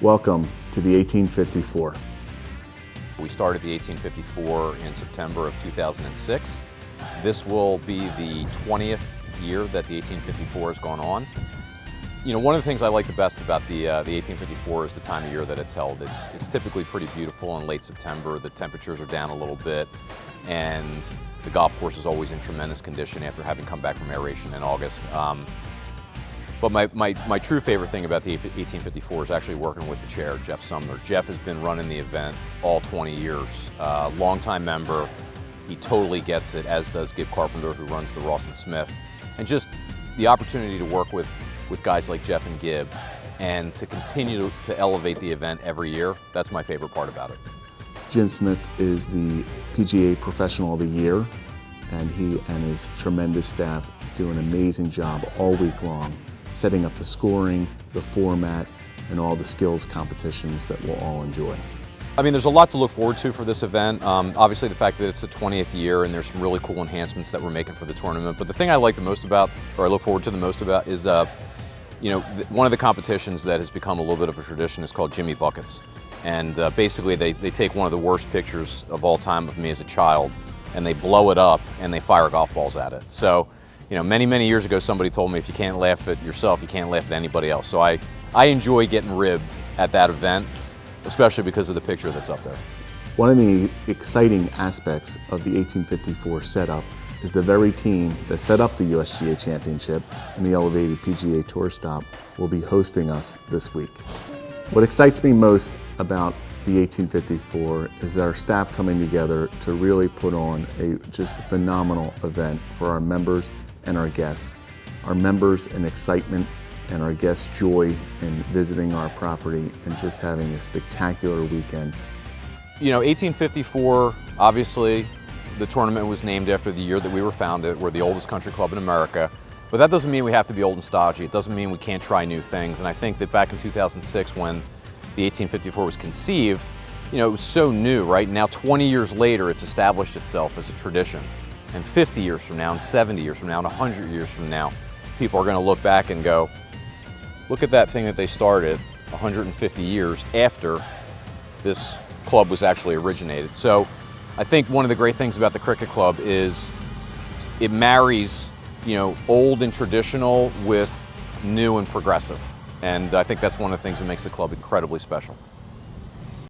Welcome to the 1854. We started the 1854 in September of 2006. This will be the 20th year that the 1854 has gone on. You know, one of the things I like the best about the 1854 is the time of year that it's held. It's typically pretty beautiful in late September. The temperatures are down a little bit, and the golf course is always in tremendous condition after having come back from aeration in August. But my true favorite thing about the 1854 is actually working with the chair, Jeff Sumner. Jeff has been running the event all 20 years, longtime member. He totally gets it, as does Gib Carpenter, who runs the Rawson Smith. And just the opportunity to work with guys like Jeff and Gib and to continue to elevate the event every year, that's my favorite part about it. Jim Smith is the PGA Professional of the Year, and he and his tremendous staff do an amazing job all week long, setting up the scoring, the format, and all the skills competitions that we'll all enjoy. I mean, there's a lot to look forward to for this event. Obviously, the fact that it's the 20th year and there's some really cool enhancements that we're making for the tournament. But the thing I like the most about, or I look forward to the most about, is you know, one of the competitions that has become a little bit of a tradition is called Jimmy Buckets. And basically, they take one of the worst pictures of all time of me as a child, and they blow it up and they fire golf balls at it. So, you know, many years ago, somebody told me if you can't laugh at yourself, you can't laugh at anybody else. So I enjoy getting ribbed at that event, especially because of the picture that's up there. One of the exciting aspects of the 1854 setup is the very team that set up the USGA Championship and the Elevated PGA Tour Stop will be hosting us this week. What excites me most about the 1854 is our staff coming together to really put on a just phenomenal event for our members and our guests. Our members in excitement and our guests joy in visiting our property and just having a spectacular weekend. You know, 1854, obviously, the tournament was named after the year that we were founded. We're the oldest country club in America. But that doesn't mean we have to be old and stodgy. It doesn't mean we can't try new things. And I think that back in 2006, when the 1854 was conceived, you know, it was so new, right? Now, 20 years later, it's established itself as a tradition. And 50 years from now, and 70 years from now, and 100 years from now, people are going to look back and go, look at that thing that they started 150 years after this club was actually originated. So I think one of the great things about the cricket club is it marries, you know, old and traditional with new and progressive. And I think that's one of the things that makes the club incredibly special.